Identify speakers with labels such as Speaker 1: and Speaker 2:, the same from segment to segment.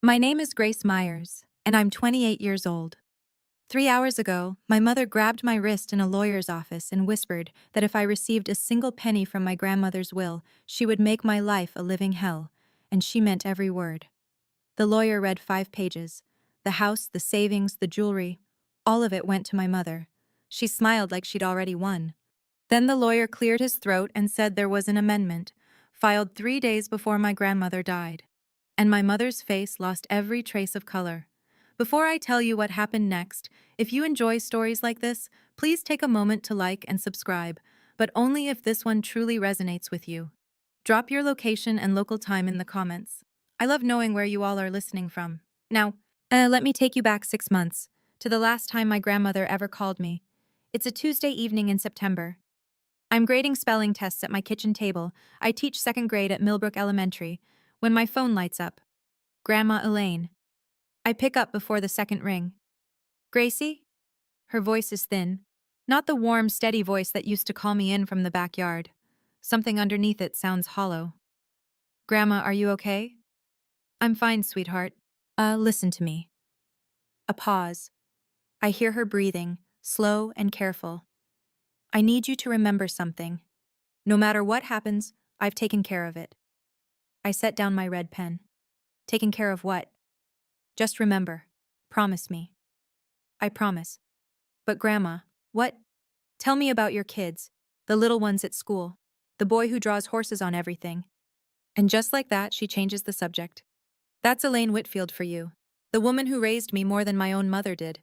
Speaker 1: My name is Grace Myers, and I'm 28 years old. 3 hours ago, my mother grabbed my wrist in a lawyer's office and whispered that if I received a single penny from my grandmother's will, she would make my life a living hell, and she meant every word. The lawyer read 5 pages. The house, the savings, the jewelry, all of it went to my mother. She smiled like she'd already won. Then the lawyer cleared his throat and said there was an amendment, filed 3 days before my grandmother died. And my mother's face lost every trace of color. Before I tell you what happened next, if you enjoy stories like this, please take a moment to like and subscribe, but only if this one truly resonates with you. Drop your location and local time in the comments. I love knowing where you all are listening from. Now, let me take you back 6 months, to the last time my grandmother ever called me. It's a Tuesday evening in September. I'm grading spelling tests at my kitchen table. I teach second grade at Millbrook Elementary, when my phone lights up. Grandma Elaine. I pick up before the second ring. Gracie? Her voice is thin. Not the warm, steady voice that used to call me in from the backyard. Something underneath it sounds hollow. Grandma, are you okay? I'm fine, sweetheart. Listen to me. A pause. I hear her breathing, slow and careful. I need you to remember something. No matter what happens, I've taken care of it. I set down my red pen. Taken care of what? Just remember. Promise me. I promise. But Grandma, what? Tell me about your kids, the little ones at school, the boy who draws horses on everything. And just like that, she changes the subject. That's Elaine Whitfield for you, the woman who raised me more than my own mother did.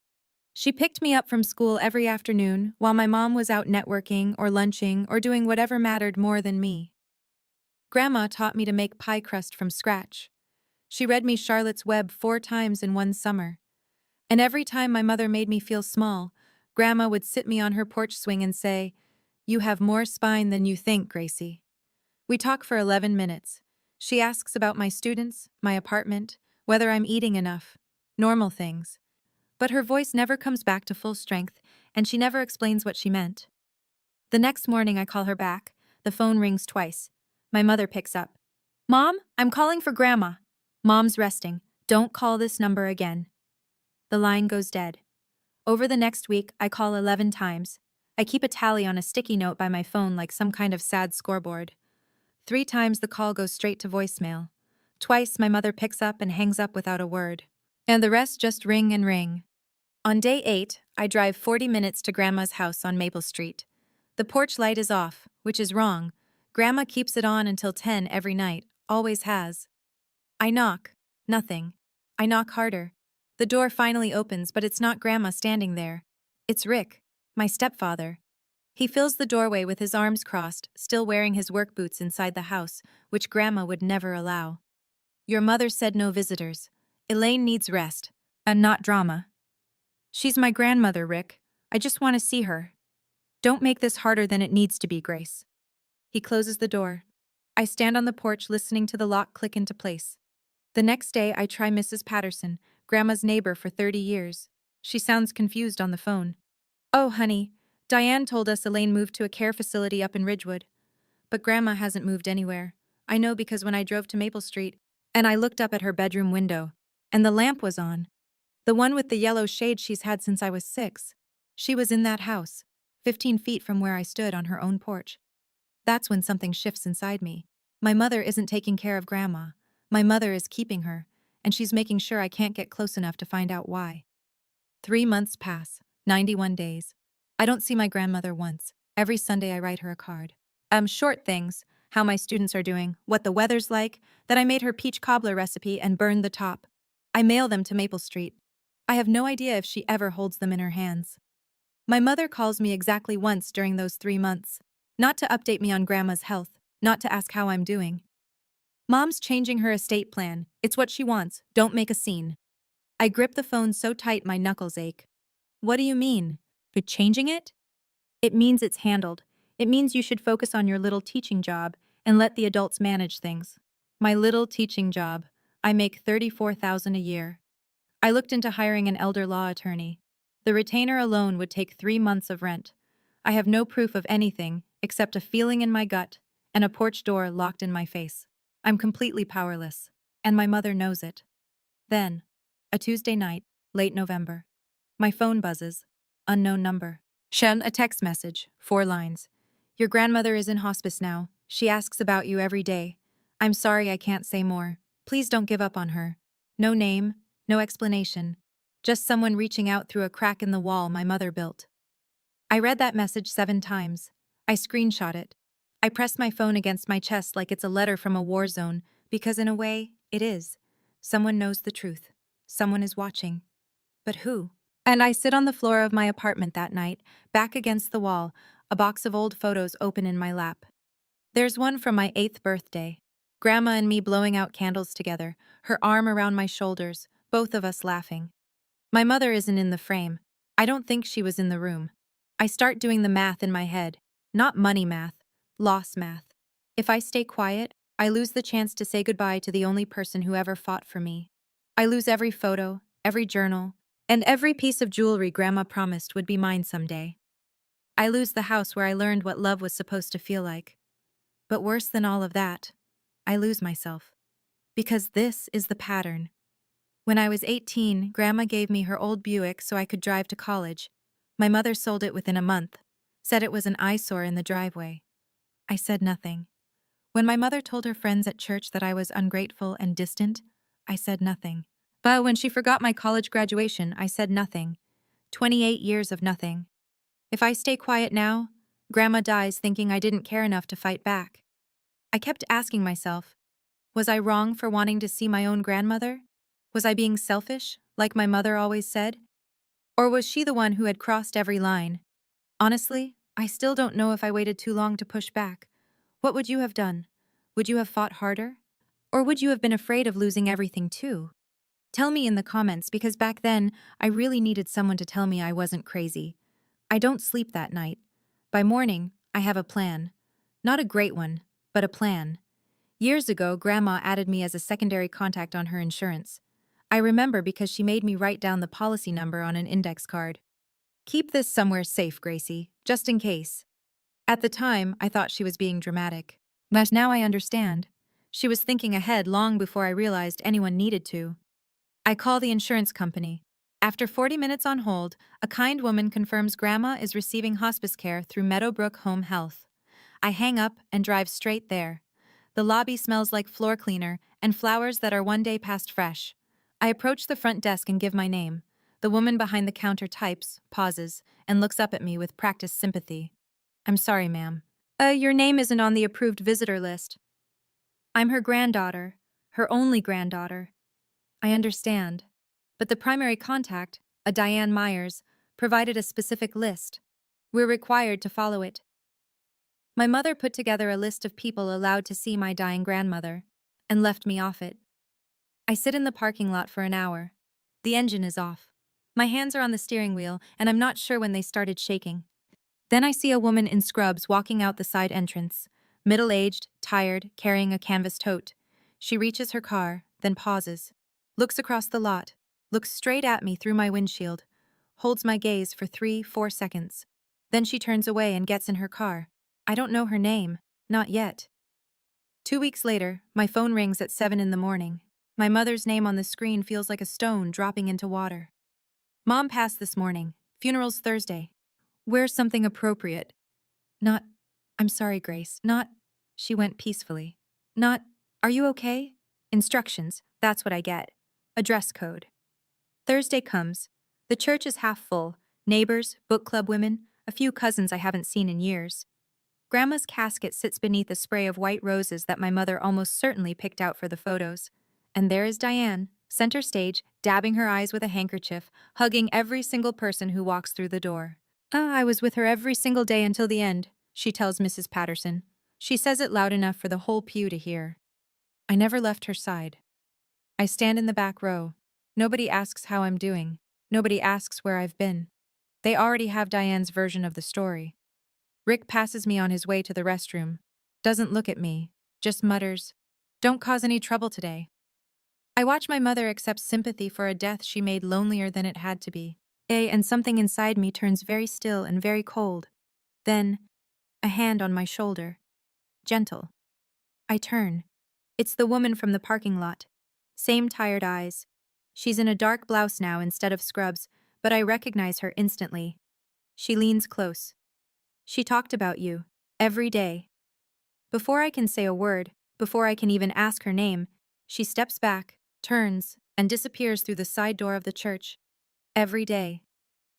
Speaker 1: She picked me up from school every afternoon while my mom was out networking or lunching or doing whatever mattered more than me. Grandma taught me to make pie crust from scratch. She read me Charlotte's Web 4 times in one summer. And every time my mother made me feel small, Grandma would sit me on her porch swing and say, "You have more spine than you think, Gracie." We talk for 11 minutes. She asks about my students, my apartment, whether I'm eating enough, normal things. But her voice never comes back to full strength, and she never explains what she meant. The next morning I call her back. The phone rings twice. My mother picks up. "Mom, I'm calling for Grandma." "Mom's resting. Don't call this number again." The line goes dead. Over the next week, I call 11 times. I keep a tally on a sticky note by my phone like some kind of sad scoreboard. 3 times the call goes straight to voicemail. Twice my mother picks up and hangs up without a word. And the rest just ring and ring. On day 8, I drive 40 minutes to Grandma's house on Maple Street. The porch light is off, which is wrong. Grandma keeps it on until 10 every night, always has. I knock. Nothing. I knock harder. The door finally opens, but it's not Grandma standing there. It's Rick, my stepfather. He fills the doorway with his arms crossed, still wearing his work boots inside the house, which Grandma would never allow. "Your mother said no visitors. Elaine needs rest, and not drama." "She's my grandmother, Rick. I just want to see her." "Don't make this harder than it needs to be, Grace." He closes the door. I stand on the porch listening to the lock click into place. The next day, I try Mrs. Patterson, Grandma's neighbor for 30 years. She sounds confused on the phone. "Oh, honey, Diane told us Elaine moved to a care facility up in Ridgewood." But Grandma hasn't moved anywhere. I know because when I drove to Maple Street, and I looked up at her bedroom window, and the lamp was on. The one with the yellow shade she's had since I was 6. She was in that house, 15 feet from where I stood on her own porch. That's when something shifts inside me. My mother isn't taking care of Grandma. My mother is keeping her, and she's making sure I can't get close enough to find out why. 3 months pass, 91 days. I don't see my grandmother once. Every Sunday I write her a card. Short things, how my students are doing, what the weather's like, that I made her peach cobbler recipe and burned the top. I mail them to Maple Street. I have no idea if she ever holds them in her hands. My mother calls me exactly once during those 3 months. Not to update me on Grandma's health, not to ask how I'm doing. "Mom's changing her estate plan. It's what she wants. Don't make a scene." I grip the phone so tight my knuckles ache. "What do you mean? You're changing it?" "It means it's handled. It means you should focus on your little teaching job and let the adults manage things." My little teaching job. I make $34,000 a year. I looked into hiring an elder law attorney. The retainer alone would take 3 months of rent. I have no proof of anything except a feeling in my gut and a porch door locked in my face. I'm completely powerless, and my mother knows it. Then, a Tuesday night, late November. My phone buzzes. Unknown number. Shen, a text message, 4 lines. Your grandmother is in hospice now. She asks about you every day. I'm sorry I can't say more. Please don't give up on her. No name, no explanation. Just someone reaching out through a crack in the wall my mother built. I read that message 7 times. I screenshot it. I pressed my phone against my chest like it's a letter from a war zone, because in a way, it is. Someone knows the truth. Someone is watching. But who? And I sit on the floor of my apartment that night, back against the wall, a box of old photos open in my lap. There's one from my 8th birthday. Grandma and me blowing out candles together, her arm around my shoulders, both of us laughing. My mother isn't in the frame. I don't think she was in the room. I start doing the math in my head. Not money math, loss math. If I stay quiet, I lose the chance to say goodbye to the only person who ever fought for me. I lose every photo, every journal, and every piece of jewelry Grandma promised would be mine someday. I lose the house where I learned what love was supposed to feel like. But worse than all of that, I lose myself. Because this is the pattern. When I was 18, Grandma gave me her old Buick so I could drive to college. My mother sold it within a month, said it was an eyesore in the driveway. I said nothing. When my mother told her friends at church that I was ungrateful and distant, I said nothing. But when she forgot my college graduation, I said nothing. 28 years of nothing. If I stay quiet now, Grandma dies thinking I didn't care enough to fight back. I kept asking myself, was I wrong for wanting to see my own grandmother? Was I being selfish, like my mother always said? Or was she the one who had crossed every line? Honestly, I still don't know if I waited too long to push back. What would you have done? Would you have fought harder? Or would you have been afraid of losing everything too? Tell me in the comments, because back then, I really needed someone to tell me I wasn't crazy. I don't sleep that night. By morning, I have a plan. Not a great one, but a plan. Years ago, Grandma added me as a secondary contact on her insurance. I remember because she made me write down the policy number on an index card. Keep this somewhere safe, Gracie, just in case. At the time, I thought she was being dramatic. But now I understand. She was thinking ahead long before I realized anyone needed to. I call the insurance company. After 40 minutes on hold, a kind woman confirms Grandma is receiving hospice care through Meadowbrook Home Health. I hang up and drive straight there. The lobby smells like floor cleaner and flowers that are one day past fresh. I approach the front desk and give my name. The woman behind the counter types, pauses, and looks up at me with practiced sympathy. I'm sorry, ma'am. Your name isn't on the approved visitor list. I'm her granddaughter, her only granddaughter. I understand. But the primary contact, a Diane Myers, provided a specific list. We're required to follow it. My mother put together a list of people allowed to see my dying grandmother, and left me off it. I sit in the parking lot for an hour. The engine is off. My hands are on the steering wheel, and I'm not sure when they started shaking. Then I see a woman in scrubs walking out the side entrance, middle-aged, tired, carrying a canvas tote. She reaches her car, then pauses, looks across the lot, looks straight at me through my windshield, holds my gaze for 3-4 seconds. Then she turns away and gets in her car. I don't know her name, not yet. 2 weeks later, my phone rings at 7 in the morning. My mother's name on the screen feels like a stone dropping into water. Mom passed this morning. Funeral's Thursday. Wear something appropriate. Not, I'm sorry, Grace. Not, she went peacefully. Not, are you okay? Instructions, that's what I get. A dress code. Thursday comes. The church is half full. Neighbors, book club women, a few cousins I haven't seen in years. Grandma's casket sits beneath a spray of white roses that my mother almost certainly picked out for the photos. And there is Diane, center stage, dabbing her eyes with a handkerchief, hugging every single person who walks through the door. I was with her every single day until the end, she tells Mrs. Patterson. She says it loud enough for the whole pew to hear. I never left her side. I stand in the back row. Nobody asks how I'm doing. Nobody asks where I've been. They already have Diane's version of the story. Rick passes me on his way to the restroom. Doesn't look at me. Just mutters, "Don't cause any trouble today." I watch my mother accept sympathy for a death she made lonelier than it had to be. And something inside me turns very still and very cold. Then, a hand on my shoulder. Gentle. I turn. It's the woman from the parking lot. Same tired eyes. She's in a dark blouse now instead of scrubs, but I recognize her instantly. She leans close. She talked about you. Every day. Before I can say a word, before I can even ask her name, she steps back, turns, and disappears through the side door of the church. Every day.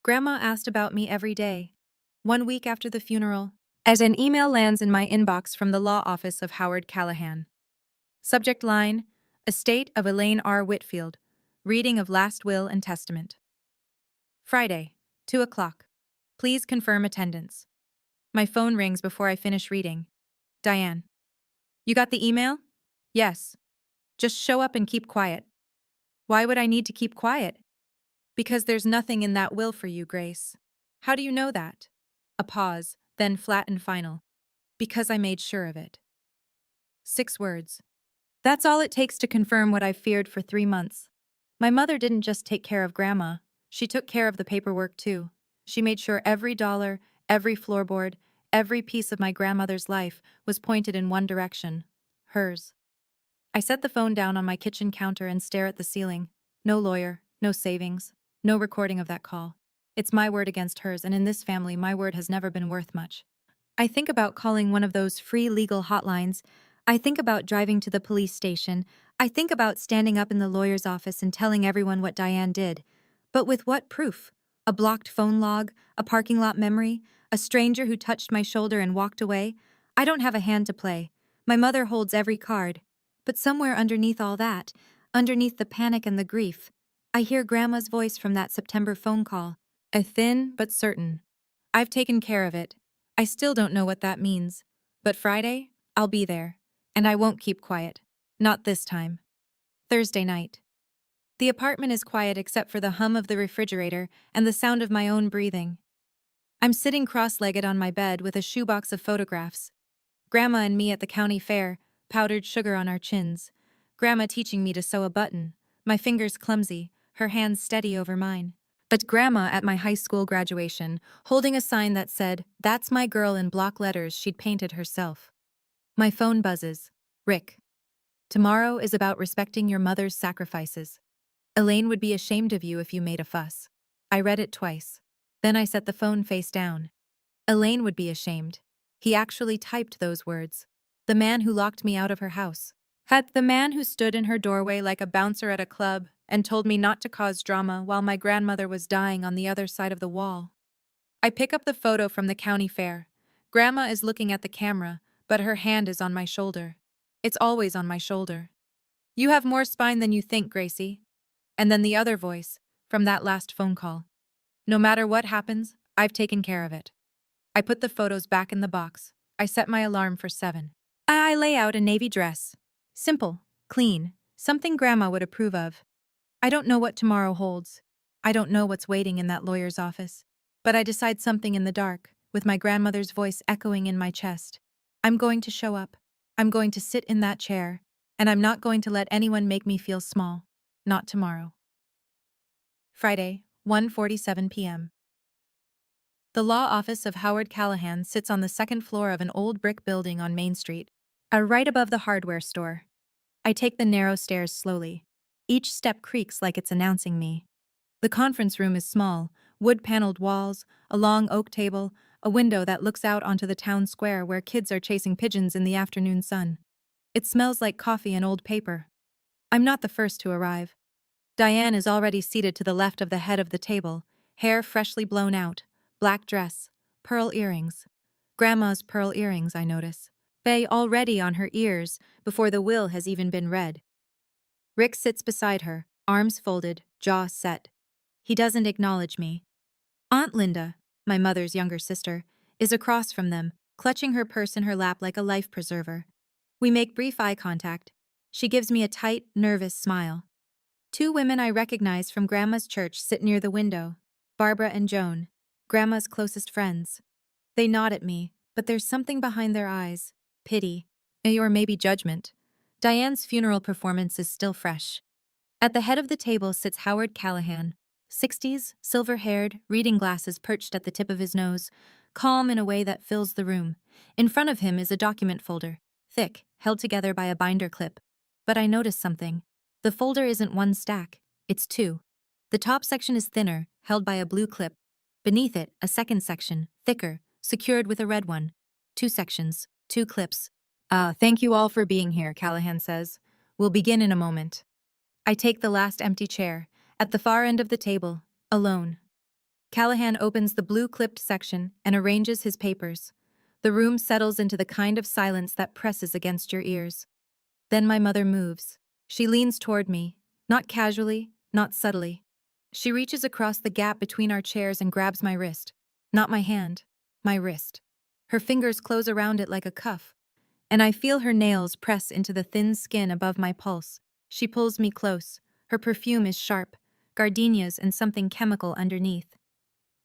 Speaker 1: Grandma asked about me every day. 1 week after the funeral, as an email lands in my inbox from the law office of Howard Callahan. Subject line: Estate of Elaine R. Whitfield. Reading of Last Will and Testament. Friday, 2 o'clock. Please confirm attendance. My phone rings before I finish reading. Diane. You got the email? Yes. Just show up and keep quiet. Why would I need to keep quiet? Because there's nothing in that will for you, Grace. How do you know that? A pause, then flat and final. Because I made sure of it. 6 words. That's all it takes to confirm what I've feared for 3 months. My mother didn't just take care of Grandma, she took care of the paperwork too. She made sure every dollar, every floorboard, every piece of my grandmother's life was pointed in one direction: hers. I set the phone down on my kitchen counter and stare at the ceiling. No lawyer, no savings, no recording of that call. It's my word against hers, and in this family, my word has never been worth much. I think about calling one of those free legal hotlines. I think about driving to the police station. I think about standing up in the lawyer's office and telling everyone what Diane did. But with what proof? A blocked phone log? A parking lot memory? A stranger who touched my shoulder and walked away? I don't have a hand to play. My mother holds every card. But somewhere underneath all that, underneath the panic and the grief, I hear Grandma's voice from that September phone call. A thin but certain. I've taken care of it. I still don't know what that means. But Friday, I'll be there. And I won't keep quiet. Not this time. Thursday night. The apartment is quiet except for the hum of the refrigerator and the sound of my own breathing. I'm sitting cross-legged on my bed with a shoebox of photographs. Grandma and me at the county fair, powdered sugar on our chins. Grandma teaching me to sew a button, my fingers clumsy, her hands steady over mine. But Grandma at my high school graduation, holding a sign that said, "That's my girl," in block letters she'd painted herself. My phone buzzes. Rick. Tomorrow is about respecting your mother's sacrifices. Elaine would be ashamed of you if you made a fuss. I read it twice. Then I set the phone face down. Elaine would be ashamed. He actually typed those words. The man who locked me out of her house. The man who stood in her doorway like a bouncer at a club and told me not to cause drama while my grandmother was dying on the other side of the wall. I pick up the photo from the county fair. Grandma is looking at the camera, but her hand is on my shoulder. It's always on my shoulder. You have more spine than you think, Gracie. And then the other voice, from that last phone call. No matter what happens, I've taken care of it. I put the photos back in the box. I set my alarm for 7. I lay out a navy dress. Simple, clean, something Grandma would approve of. I don't know what tomorrow holds. I don't know what's waiting in that lawyer's office. But I decide something in the dark, with my grandmother's voice echoing in my chest. I'm going to show up. I'm going to sit in that chair. And I'm not going to let anyone make me feel small. Not tomorrow. Friday, 1:47 p.m. The law office of Howard Callahan sits on the second floor of an old brick building on Main Street, right above the hardware store. I take the narrow stairs slowly. Each step creaks like it's announcing me. The conference room is small, wood-paneled walls, a long oak table, a window that looks out onto the town square where kids are chasing pigeons in the afternoon sun. It smells like coffee and old paper. I'm not the first to arrive. Diane is already seated to the left of the head of the table, hair freshly blown out, black dress, pearl earrings. Grandma's pearl earrings, I notice. Bay already on her ears before the will has even been read. Rick sits beside her, arms folded, jaw set. He doesn't acknowledge me. Aunt Linda, my mother's younger sister, is across from them, clutching her purse in her lap like a life preserver. We make brief eye contact. She gives me a tight, nervous smile. 2 women I recognize from Grandma's church sit near the window, Barbara and Joan, Grandma's closest friends. They nod at me, but there's something behind their eyes, pity, or maybe judgment. Diane's funeral performance is still fresh. At the head of the table sits Howard Callahan, 60s, silver-haired, reading glasses perched at the tip of his nose, calm in a way that fills the room. In front of him is a document folder, thick, held together by a binder clip. But I notice something. The folder isn't one stack, It's two. The top section is thinner, held by a blue clip. Beneath it, a second section, thicker, secured with a red one. Two sections, two clips. Thank you all for being here, Callahan says. We'll begin in a moment. I take the last empty chair, at the far end of the table, alone. Callahan opens the blue-clipped section and arranges his papers. The room settles into the kind of silence that presses against your ears. Then my mother moves. She leans toward me, not casually, not subtly. She reaches across the gap between our chairs and grabs my wrist. Not my hand, my wrist. Her fingers close around it like a cuff, and I feel her nails press into the thin skin above my pulse. She pulls me close. Her perfume is sharp, gardenias and something chemical underneath.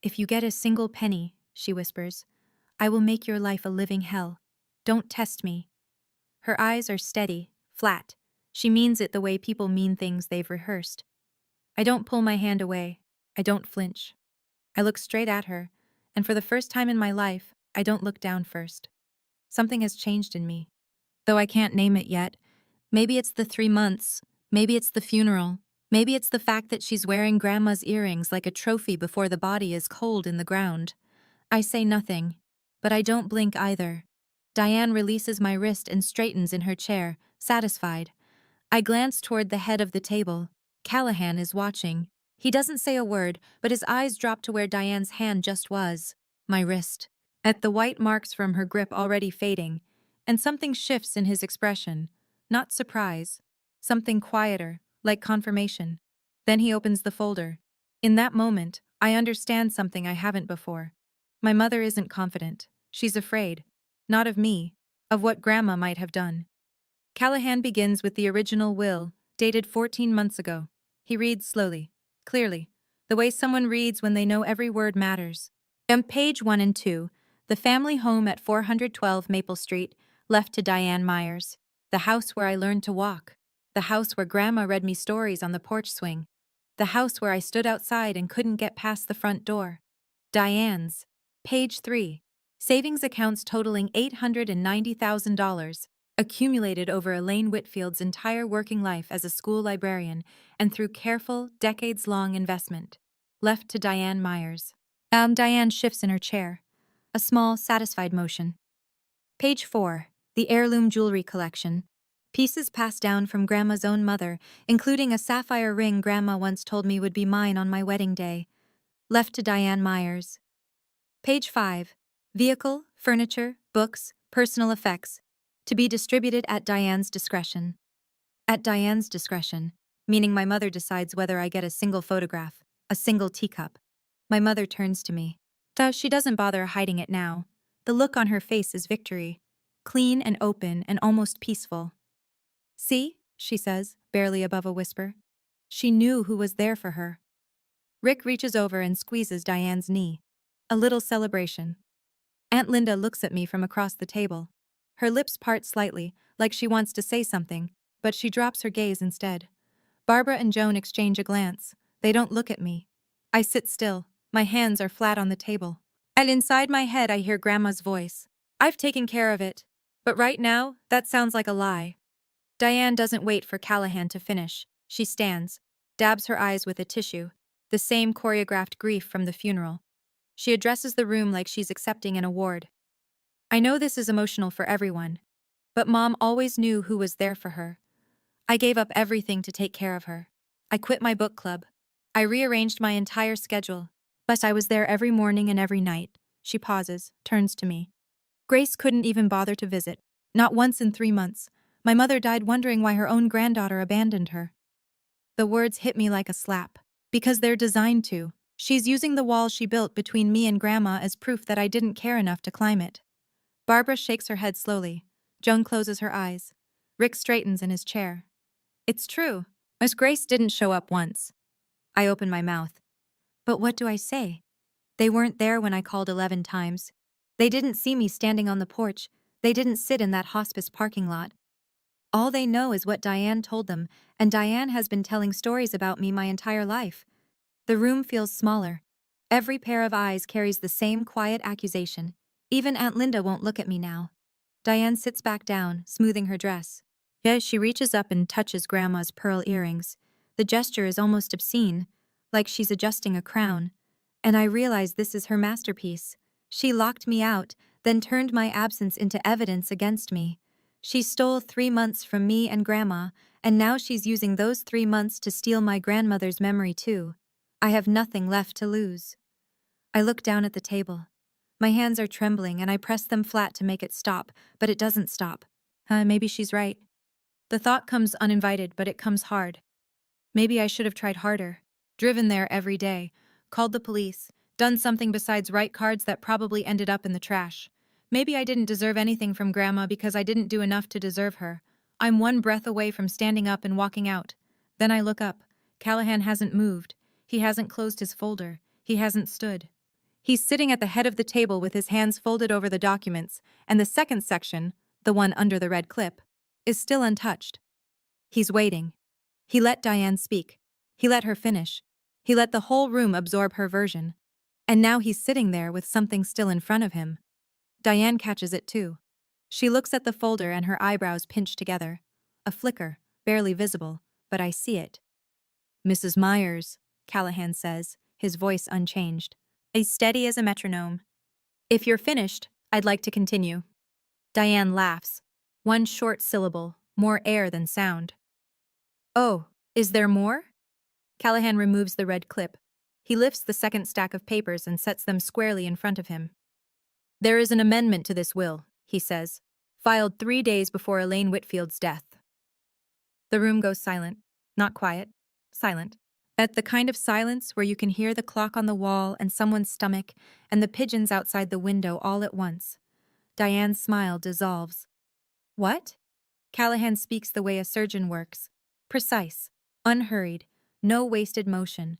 Speaker 1: If you get a single penny, she whispers, I will make your life a living hell. Don't test me. Her eyes are steady, flat. She means it the way people mean things they've rehearsed. I don't pull my hand away. I don't flinch. I look straight at her, and for the first time in my life, I don't look down first. Something has changed in me. Though I can't name it yet. Maybe it's the 3 months. Maybe it's the funeral. Maybe it's the fact that she's wearing Grandma's earrings like a trophy before the body is cold in the ground. I say nothing, but I don't blink either. Diane releases my wrist and straightens in her chair, satisfied. I glance toward the head of the table. Callahan is watching. He doesn't say a word, but his eyes drop to where Diane's hand just was, my wrist. At the white marks from her grip already fading, and something shifts in his expression. Not surprise. Something quieter, like confirmation. Then he opens the folder. In that moment, I understand something I haven't before. My mother isn't confident. She's afraid. Not of me, of what Grandma might have done. Callahan begins with the original will, dated 14 months ago. He reads slowly, clearly, the way someone reads when they know every word matters. On page 1 and 2, the family home at 412 Maple Street, left to Diane Myers. The house where I learned to walk. The house where Grandma read me stories on the porch swing. The house where I stood outside and couldn't get past the front door. Diane's. Page 3. Savings accounts totaling $890,000, accumulated over Elaine Whitfield's entire working life as a school librarian and through careful, decades-long investment. Left to Diane Myers. Diane shifts in her chair. A small, satisfied motion. Page 4. The heirloom jewelry collection. Pieces passed down from Grandma's own mother, including a sapphire ring Grandma once told me would be mine on my wedding day. Left to Diane Myers. Page 5. Vehicle, furniture, books, personal effects. To be distributed at Diane's discretion. At Diane's discretion, meaning my mother decides whether I get a single photograph, a single teacup. My mother turns to me. Though she doesn't bother hiding it now. The look on her face is victory. Clean and open and almost peaceful. See, she says, barely above a whisper. She knew who was there for her. Rick reaches over and squeezes Diane's knee. A little celebration. Aunt Linda looks at me from across the table. Her lips part slightly, like she wants to say something, but she drops her gaze instead. Barbara and Joan exchange a glance. They don't look at me. I sit still. My hands are flat on the table. And inside my head I hear Grandma's voice. I've taken care of it. But right now, that sounds like a lie. Diane doesn't wait for Callahan to finish. She stands, dabs her eyes with a tissue, the same choreographed grief from the funeral. She addresses the room like she's accepting an award. I know this is emotional for everyone, but Mom always knew who was there for her. I gave up everything to take care of her. I quit my book club. I rearranged my entire schedule, but I was there every morning and every night. She pauses, turns to me. Grace couldn't even bother to visit, not once in 3 months. My mother died wondering why her own granddaughter abandoned her. The words hit me like a slap, because they're designed to. She's using the wall she built between me and Grandma as proof that I didn't care enough to climb it. Barbara shakes her head slowly. Joan closes her eyes. Rick straightens in his chair. It's true. Miss Grace didn't show up once. I open my mouth. But what do I say? They weren't there when I called 11 times. They didn't see me standing on the porch. They didn't sit in that hospice parking lot. All they know is what Diane told them, and Diane has been telling stories about me my entire life. The room feels smaller. Every pair of eyes carries the same quiet accusation. Even Aunt Linda won't look at me now. Diane sits back down, smoothing her dress. Yes, she reaches up and touches Grandma's pearl earrings. The gesture is almost obscene, like she's adjusting a crown. And I realize this is her masterpiece. She locked me out, then turned my absence into evidence against me. She stole 3 months from me and Grandma, and now she's using those 3 months to steal my grandmother's memory too. I have nothing left to lose. I look down at the table. My hands are trembling and I press them flat to make it stop, but it doesn't stop. Maybe she's right. The thought comes uninvited, but it comes hard. Maybe I should have tried harder. Driven there every day, called the police, done something besides write cards that probably ended up in the trash. Maybe I didn't deserve anything from Grandma because I didn't do enough to deserve her. I'm one breath away from standing up and walking out. Then I look up. Callahan hasn't moved. He hasn't closed his folder. He hasn't stood. He's sitting at the head of the table with his hands folded over the documents, and the second section, the one under the red clip, is still untouched. He's waiting. He let Diane speak. He let her finish. He let the whole room absorb her version. And now he's sitting there with something still in front of him. Diane catches it too. She looks at the folder and her eyebrows pinch together. A flicker, barely visible, but I see it. "Mrs. Myers," Callahan says, his voice unchanged, as steady as a metronome. "If you're finished, I'd like to continue." Diane laughs. One short syllable, more air than sound. "Oh, is there more?" Callahan removes the red clip. He lifts the second stack of papers and sets them squarely in front of him. "There is an amendment to this will," he says, "filed 3 days before Elaine Whitfield's death." The room goes silent. Not quiet. Silent. At the kind of silence where you can hear the clock on the wall and someone's stomach and the pigeons outside the window all at once. Diane's smile dissolves. "What?" Callahan speaks the way a surgeon works. Precise, unhurried, no wasted motion.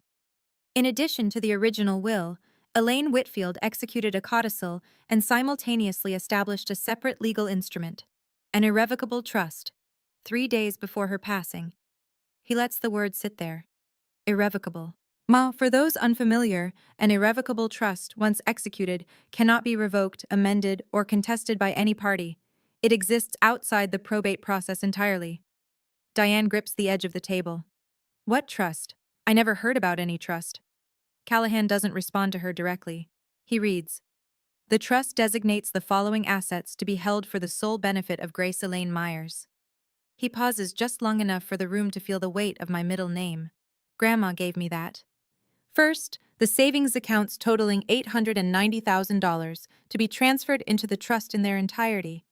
Speaker 1: In addition to the original will, Elaine Whitfield executed a codicil and simultaneously established a separate legal instrument, an irrevocable trust, 3 days before her passing. He lets the word sit there. Irrevocable. For those unfamiliar, an irrevocable trust, once executed, cannot be revoked, amended, or contested by any party. It exists outside the probate process entirely. Diane grips the edge of the table. "What trust? I never heard about any trust." Callahan doesn't respond to her directly. He reads, "The trust designates the following assets to be held for the sole benefit of Grace Elaine Myers." He pauses just long enough for the room to feel the weight of my middle name. Grandma gave me that. First, the savings accounts totaling $890,000 to be transferred into the trust in their entirety.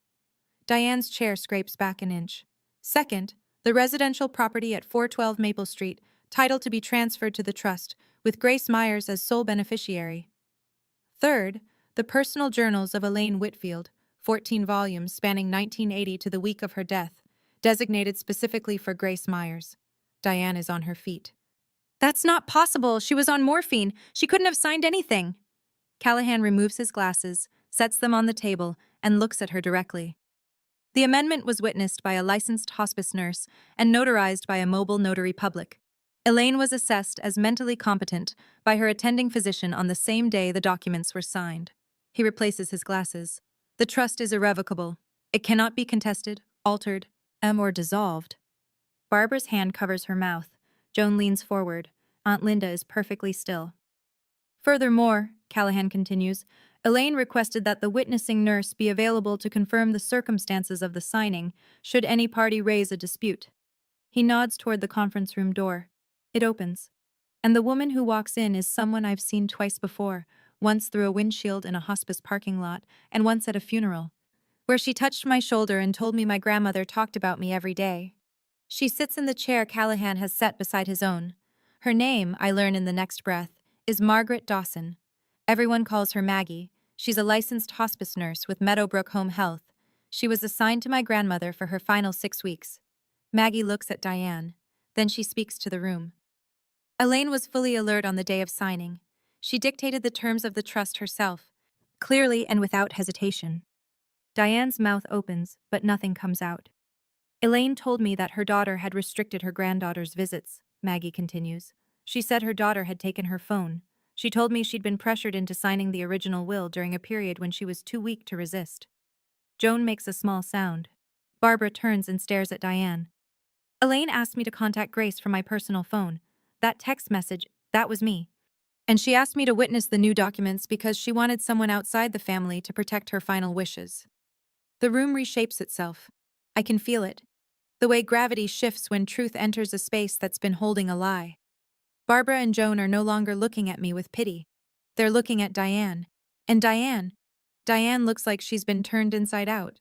Speaker 1: Diane's chair scrapes back an inch. Second, the residential property at 412 Maple Street, title to be transferred to the trust, with Grace Myers as sole beneficiary. Third, the personal journals of Elaine Whitfield, 14 volumes spanning 1980 to the week of her death, designated specifically for Grace Myers. Diane is on her feet. "That's not possible. She was on morphine. She couldn't have signed anything." Callahan removes his glasses, sets them on the table, and looks at her directly. The amendment was witnessed by a licensed hospice nurse and notarized by a mobile notary public. Elaine was assessed as mentally competent by her attending physician on the same day the documents were signed. He replaces his glasses. "The trust is irrevocable. It cannot be contested, altered, or dissolved." Barbara's hand covers her mouth. Joan leans forward. Aunt Linda is perfectly still. "Furthermore," Callahan continues, "Elaine requested that the witnessing nurse be available to confirm the circumstances of the signing, should any party raise a dispute." He nods toward the conference room door. It opens. And the woman who walks in is someone I've seen twice before, once through a windshield in a hospice parking lot, and once at a funeral, where she touched my shoulder and told me my grandmother talked about me every day. She sits in the chair Callahan has set beside his own. Her name, I learn in the next breath, is Margaret Dawson. Everyone calls her Maggie. She's a licensed hospice nurse with Meadowbrook Home Health. She was assigned to my grandmother for her final 6 weeks. Maggie looks at Diane. Then she speaks to the room. Elaine was fully alert on the day of signing. She dictated the terms of the trust herself, clearly and without hesitation. Diane's mouth opens, but nothing comes out. "Elaine told me that her daughter had restricted her granddaughter's visits," Maggie continues. "She said her daughter had taken her phone. She told me she'd been pressured into signing the original will during a period when she was too weak to resist." Joan makes a small sound. Barbara turns and stares at Diane. Elaine asked me to contact Grace from my personal phone. That text message, that was me. And she asked me to witness the new documents because she wanted someone outside the family to protect her final wishes. The room reshapes itself. I can feel it. The way gravity shifts when truth enters a space that's been holding a lie. Barbara and Joan are no longer looking at me with pity. They're looking at Diane. And Diane looks like she's been turned inside out.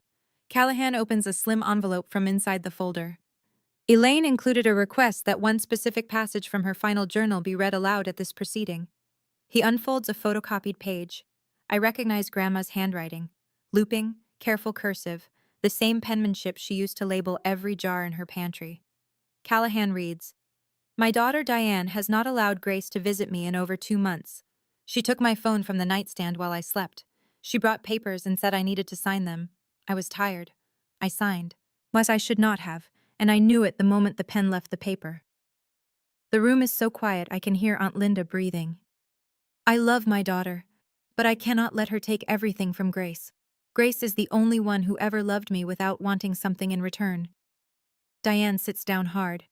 Speaker 1: Callahan opens a slim envelope from inside the folder. Elaine included a request that one specific passage from her final journal be read aloud at this proceeding. He unfolds a photocopied page. I recognize Grandma's handwriting. Looping, careful cursive, the same penmanship she used to label every jar in her pantry. Callahan reads, "My daughter Diane has not allowed Grace to visit me in over 2 months. She took my phone from the nightstand while I slept. She brought papers and said I needed to sign them. I was tired. I signed. Was I should not have, and I knew it the moment the pen left the paper." The room is so quiet I can hear Aunt Linda breathing. I love my daughter, but I cannot let her take everything from Grace. Grace is the only one who ever loved me without wanting something in return. Diane sits down hard.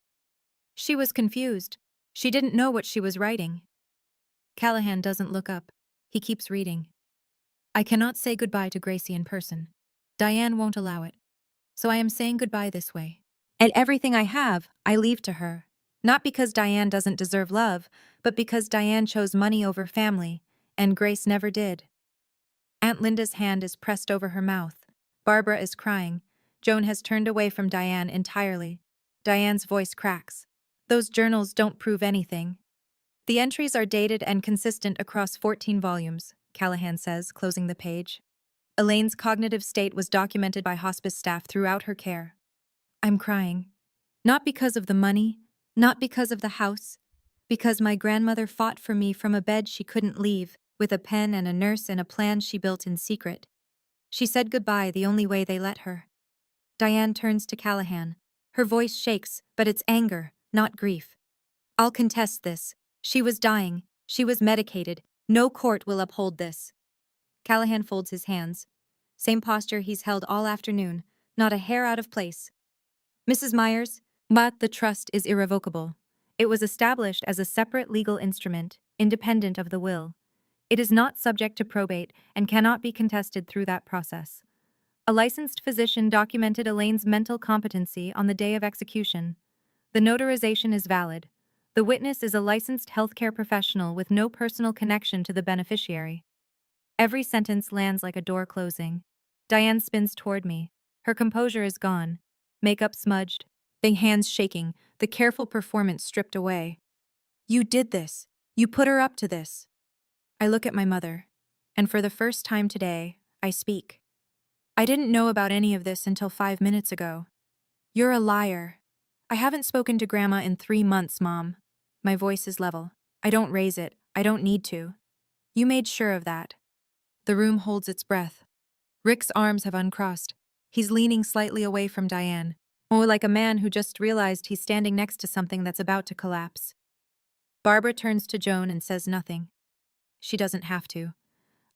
Speaker 1: She was confused. She didn't know what she was writing. Callahan doesn't look up. He keeps reading. "I cannot say goodbye to Gracie in person. Diane won't allow it. So I am saying goodbye this way. And everything I have, I leave to her. Not because Diane doesn't deserve love, but because Diane chose money over family, and Grace never did." Aunt Linda's hand is pressed over her mouth. Barbara is crying. Joan has turned away from Diane entirely. Diane's voice cracks. "Those journals don't prove anything." "The entries are dated and consistent across 14 volumes, Callahan says, closing the page. "Elaine's cognitive state was documented by hospice staff throughout her care." I'm crying. Not because of the money, not because of the house, because my grandmother fought for me from a bed she couldn't leave, with a pen and a nurse and a plan she built in secret. She said goodbye the only way they let her. Diane turns to Callahan. Her voice shakes, but it's anger, not grief. "I'll contest this. She was dying. She was medicated. No court will uphold this." Callahan folds his hands. Same posture he's held all afternoon, not a hair out of place. "Mrs. Myers, but the trust is irrevocable. It was established as a separate legal instrument, independent of the will. It is not subject to probate and cannot be contested through that process. A licensed physician documented Elaine's mental competency on the day of execution. The notarization is valid. The witness is a licensed healthcare professional with no personal connection to the beneficiary." Every sentence lands like a door closing. Diane spins toward me. Her composure is gone. Makeup smudged, the hands shaking, the careful performance stripped away. "You did this. You put her up to this." I look at my mother, and for the first time today, I speak. "I didn't know about any of this until 5 minutes ago." "You're a liar." "I haven't spoken to Grandma in 3 months, Mom." My voice is level. "I don't raise it. I don't need to." "You made sure of that." The room holds its breath. Rick's arms have uncrossed. He's leaning slightly away from Diane, like a man who just realized he's standing next to something that's about to collapse. Barbara turns to Joan and says nothing. She doesn't have to.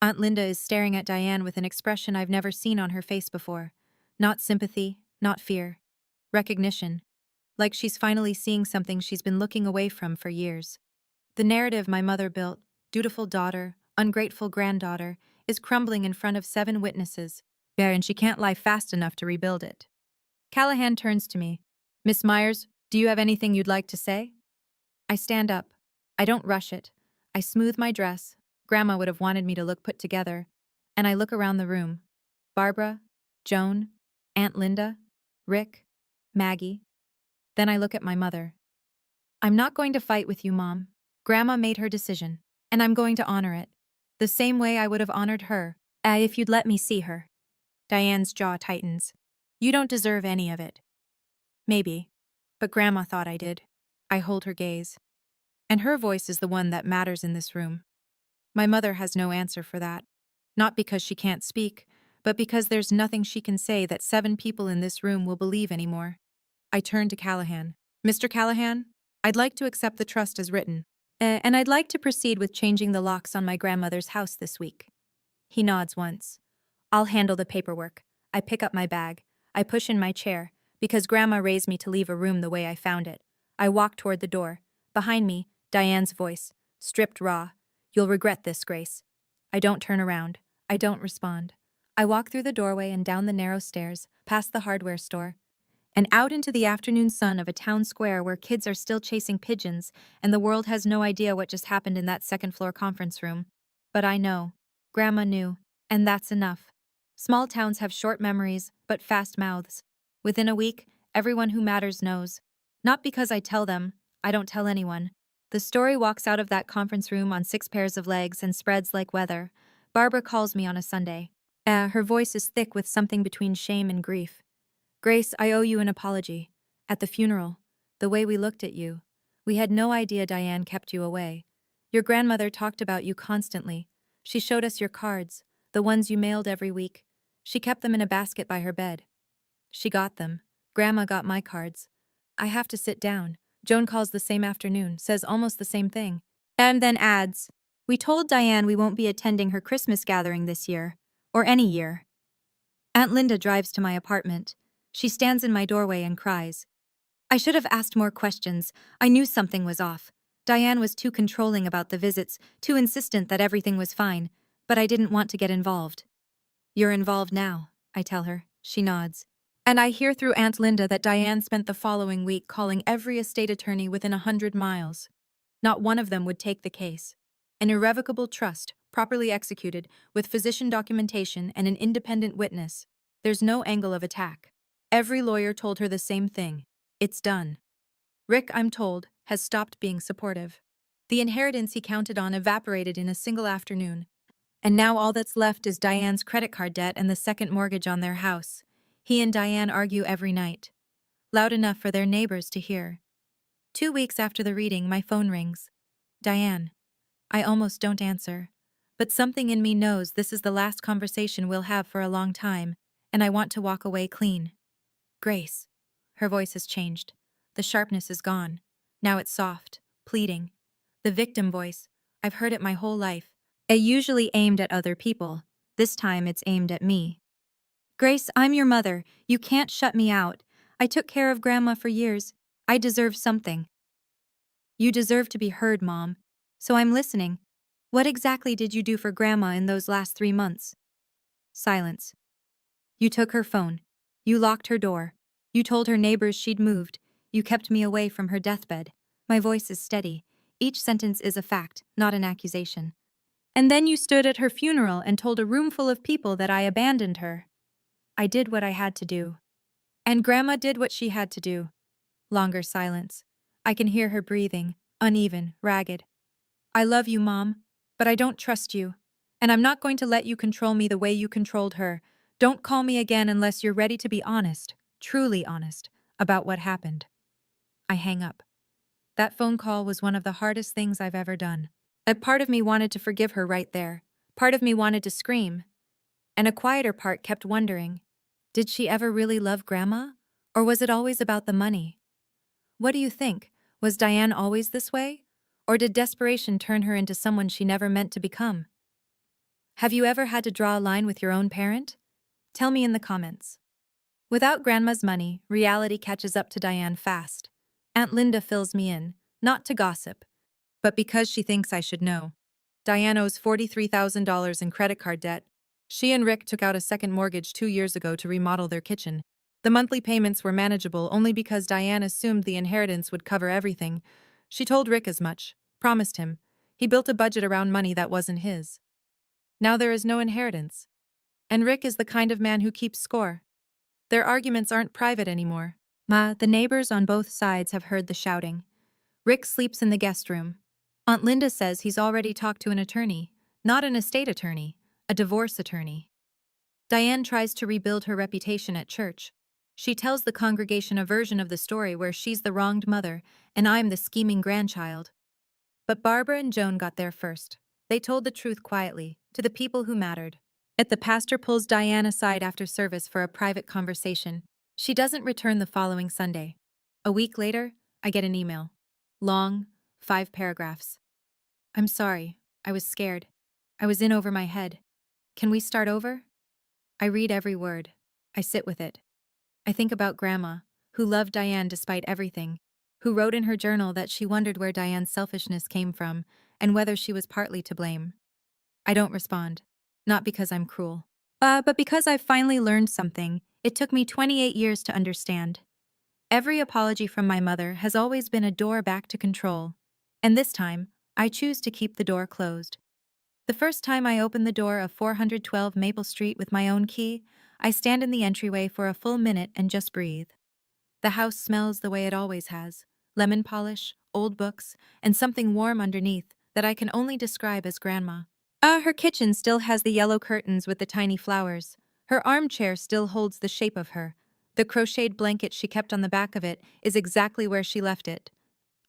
Speaker 1: Aunt Linda is staring at Diane with an expression I've never seen on her face before. Not sympathy, not fear. Recognition. Like she's finally seeing something she's been looking away from for years. The narrative my mother built, dutiful daughter, ungrateful granddaughter, is crumbling in front of 7 witnesses, and she can't lie fast enough to rebuild it. Callahan turns to me. "Miss Myers, do you have anything you'd like to say?" I stand up. I don't rush it. I smooth my dress. Grandma would have wanted me to look put together. And I look around the room. Barbara, Joan, Aunt Linda, Rick, Maggie. Then I look at my mother. "I'm not going to fight with you, Mom. Grandma made her decision, and I'm going to honor it. The same way I would have honored her, if you'd let me see her." Diane's jaw tightens. "You don't deserve any of it." "Maybe. But Grandma thought I did." I hold her gaze. And her voice is the one that matters in this room. My mother has no answer for that. Not because she can't speak, but because there's nothing she can say that 7 people in this room will believe anymore. I turn to Callahan. "Mr. Callahan, I'd like to accept the trust as written. And I'd like to proceed with changing the locks on my grandmother's house this week." He nods once. "I'll handle the paperwork." I pick up my bag. I push in my chair. Because Grandma raised me to leave a room the way I found it. I walked toward the door. Behind me, Diane's voice, stripped raw. You'll regret this, Grace. I don't turn around. I don't respond. I walk through the doorway and down the narrow stairs, past the hardware store, and out into the afternoon sun of a town square where kids are still chasing pigeons and the world has no idea what just happened in that second-floor conference room. But I know. Grandma knew. And that's enough. Small towns have short memories, but fast mouths. Within a week, everyone who matters knows. Not because I tell them, I don't tell anyone. The story walks out of that conference room on 6 pairs of legs and spreads like weather. Barbara calls me on a Sunday. Her voice is thick with something between shame and grief. Grace, I owe you an apology. At the funeral, the way we looked at you. We had no idea Diane kept you away. Your grandmother talked about you constantly. She showed us your cards, the ones you mailed every week. She kept them in a basket by her bed. She got them. Grandma got my cards. I have to sit down. Joan calls the same afternoon, says almost the same thing. And then adds, we told Diane we won't be attending her Christmas gathering this year. Or any year. Aunt Linda drives to my apartment. She stands in my doorway and cries. I should have asked more questions. I knew something was off. Diane was too controlling about the visits, too insistent that everything was fine, but I didn't want to get involved. You're involved now, I tell her. She nods. And I hear through Aunt Linda that Diane spent the following week calling every estate attorney within 100 miles. Not one of them would take the case. An irrevocable trust, properly executed, with physician documentation and an independent witness. There's no angle of attack. Every lawyer told her the same thing. It's done. Rick, I'm told, has stopped being supportive. The inheritance he counted on evaporated in a single afternoon. And now all that's left is Diane's credit card debt and the second mortgage on their house. He and Diane argue every night. Loud enough for their neighbors to hear. 2 weeks after the reading, my phone rings. Diane. I almost don't answer. But something in me knows this is the last conversation we'll have for a long time, and I want to walk away clean. Grace. Her voice has changed. The sharpness is gone. Now it's soft, pleading. The victim voice. I've heard it my whole life. It usually aimed at other people. This time it's aimed at me. Grace, I'm your mother. You can't shut me out. I took care of Grandma for years. I deserve something. You deserve to be heard, Mom. So I'm listening. What exactly did you do for Grandma in those last 3 months? Silence. You took her phone. You locked her door. You told her neighbors she'd moved. You kept me away from her deathbed. My voice is steady. Each sentence is a fact, not an accusation. And then you stood at her funeral and told a room full of people that I abandoned her. I did what I had to do. And Grandma did what she had to do. Longer silence. I can hear her breathing, uneven, ragged. I love you, Mom, but I don't trust you. And I'm not going to let you control me the way you controlled her. Don't call me again unless you're ready to be honest, truly honest, about what happened. I hang up. That phone call was one of the hardest things I've ever done. A part of me wanted to forgive her right there. Part of me wanted to scream. And a quieter part kept wondering, did she ever really love Grandma? Or was it always about the money? What do you think? Was Diane always this way? Or did desperation turn her into someone she never meant to become? Have you ever had to draw a line with your own parent? Tell me in the comments. Without Grandma's money, reality catches up to Diane fast. Aunt Linda fills me in, not to gossip, but because she thinks I should know. Diane owes $43,000 in credit card debt. She and Rick took out a second mortgage 2 years ago to remodel their kitchen. The monthly payments were manageable only because Diane assumed the inheritance would cover everything. She told Rick as much, promised him. He built a budget around money that wasn't his. Now there is no inheritance. And Rick is the kind of man who keeps score. Their arguments aren't private anymore. The neighbors on both sides have heard the shouting. Rick sleeps in the guest room. Aunt Linda says he's already talked to an attorney, not an estate attorney, a divorce attorney. Diane tries to rebuild her reputation at church. She tells the congregation a version of the story where she's the wronged mother and I'm the scheming grandchild. But Barbara and Joan got there first. They told the truth quietly, to the people who mattered. The pastor pulls Diane aside after service for a private conversation. She doesn't return the following Sunday. A week later, I get an email. Long, 5 paragraphs. I'm sorry. I was scared. I was in over my head. Can we start over? I read every word. I sit with it. I think about Grandma, who loved Diane despite everything, who wrote in her journal that she wondered where Diane's selfishness came from and whether she was partly to blame. I don't respond. Not because I'm cruel. But because I've finally learned something it took me 28 years to understand. Every apology from my mother has always been a door back to control. And this time, I choose to keep the door closed. The first time I open the door of 412 Maple Street with my own key, I stand in the entryway for a full minute and just breathe. The house smells the way it always has: lemon polish, old books, and something warm underneath that I can only describe as Grandma. Her kitchen still has the yellow curtains with the tiny flowers. Her armchair still holds the shape of her. The crocheted blanket she kept on the back of it is exactly where she left it.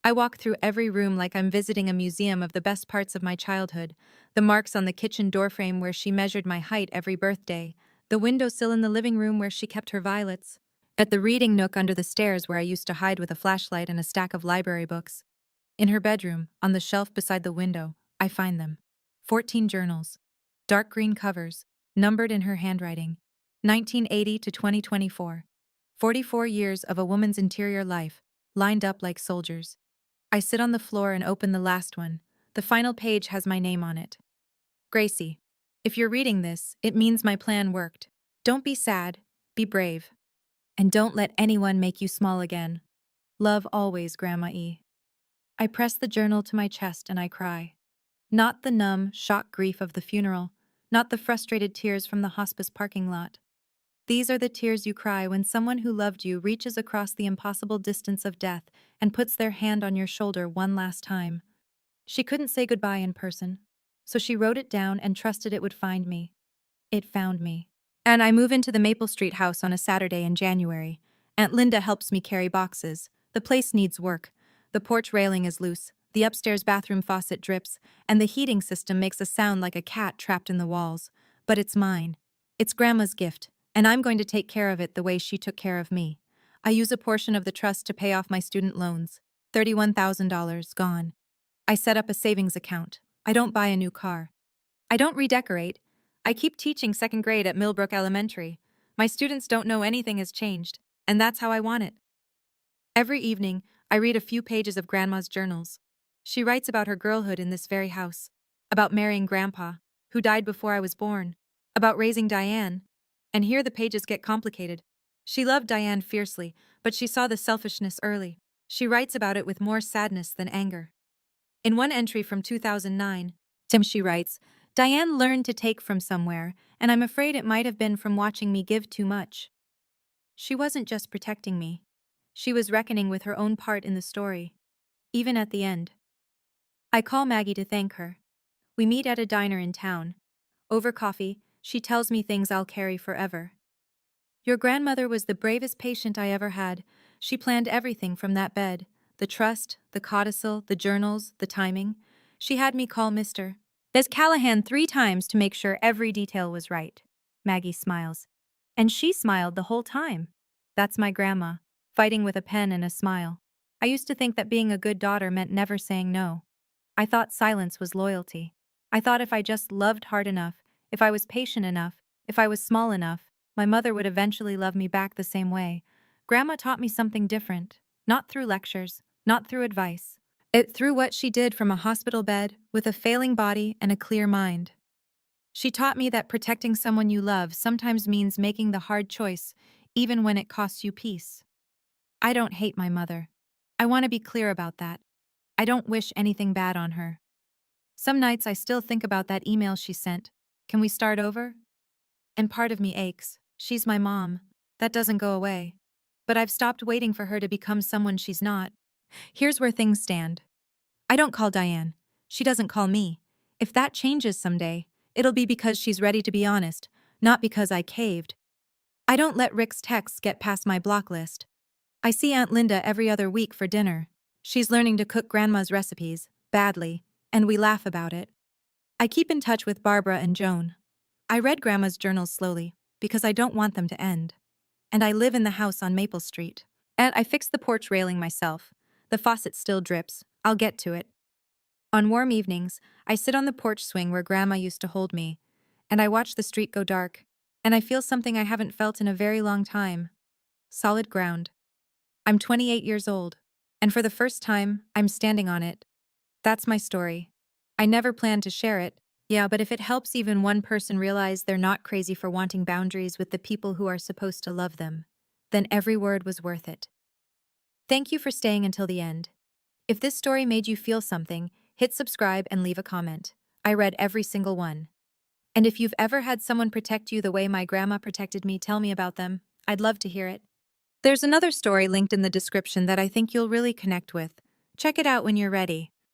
Speaker 1: I walk through every room like I'm visiting a museum of the best parts of my childhood. The marks on the kitchen doorframe where she measured my height every birthday. The windowsill in the living room where she kept her violets. At the reading nook under the stairs where I used to hide with a flashlight and a stack of library books. In her bedroom, on the shelf beside the window, I find them. 14 journals. Dark green covers, numbered in her handwriting. 1980 to 2024. 44 years of a woman's interior life, lined up like soldiers. I sit on the floor and open the last one. The final page has my name on it. Gracie. If you're reading this, it means my plan worked. Don't be sad, be brave. And don't let anyone make you small again. Love always, Grandma E. I press the journal to my chest and I cry. Not the numb, shocked grief of the funeral, not the frustrated tears from the hospice parking lot. These are the tears you cry when someone who loved you reaches across the impossible distance of death and puts their hand on your shoulder one last time. She couldn't say goodbye in person, so she wrote it down and trusted it would find me. It found me. And I move into the Maple Street house on a Saturday in January. Aunt Linda helps me carry boxes. The place needs work. The porch railing is loose, the upstairs bathroom faucet drips, and the heating system makes a sound like a cat trapped in the walls. But it's mine. It's Grandma's gift, and I'm going to take care of it the way she took care of me. I use a portion of the trust to pay off my student loans. $31,000 gone. I set up a savings account. I don't buy a new car. I don't redecorate. I keep teaching second grade at Millbrook Elementary. My students don't know anything has changed, and that's how I want it. Every evening, I read a few pages of Grandma's journals. She writes about her girlhood in this very house, about marrying Grandpa, who died before I was born, about raising Diane. And here the pages get complicated. She loved Diane fiercely, but she saw the selfishness early. She writes about it with more sadness than anger. In one entry from 2009, she writes, Diane learned to take from somewhere, and I'm afraid it might have been from watching me give too much. She wasn't just protecting me. She was reckoning with her own part in the story, even at the end. I call Maggie to thank her. We meet at a diner in town. Over coffee, she tells me things I'll carry forever. Your grandmother was the bravest patient I ever had. She planned everything from that bed. The trust, the codicil, the journals, the timing. She had me call Mr. Des Callahan 3 times to make sure every detail was right. Maggie smiles. And she smiled the whole time. That's my grandma, fighting with a pen and a smile. I used to think that being a good daughter meant never saying no. I thought silence was loyalty. I thought if I just loved hard enough, if I was patient enough, if I was small enough, my mother would eventually love me back the same way. Grandma taught me something different, not through lectures, not through advice. It through what she did from a hospital bed with a failing body and a clear mind. She taught me that protecting someone you love sometimes means making the hard choice, even when it costs you peace. I don't hate my mother. I want to be clear about that. I don't wish anything bad on her. Some nights I still think about that email she sent. Can we start over? And part of me aches. She's my mom. That doesn't go away. But I've stopped waiting for her to become someone she's not. Here's where things stand. I don't call Diane. She doesn't call me. If that changes someday, it'll be because she's ready to be honest, not because I caved. I don't let Rick's texts get past my block list. I see Aunt Linda every other week for dinner. She's learning to cook Grandma's recipes, badly, and we laugh about it. I keep in touch with Barbara and Joan. I read Grandma's journals slowly, because I don't want them to end. And I live in the house on Maple Street. And I fixed the porch railing myself. The faucet still drips. I'll get to it. On warm evenings, I sit on the porch swing where Grandma used to hold me, and I watch the street go dark, and I feel something I haven't felt in a very long time. Solid ground. I'm 28 years old. And for the first time, I'm standing on it. That's my story. I never planned to share it. Yeah, but if it helps even one person realize they're not crazy for wanting boundaries with the people who are supposed to love them, then every word was worth it. Thank you for staying until the end. If this story made you feel something, hit subscribe and leave a comment. I read every single one. And if you've ever had someone protect you the way my grandma protected me, tell me about them. I'd love to hear it. There's another story linked in the description that I think you'll really connect with. Check it out when you're ready.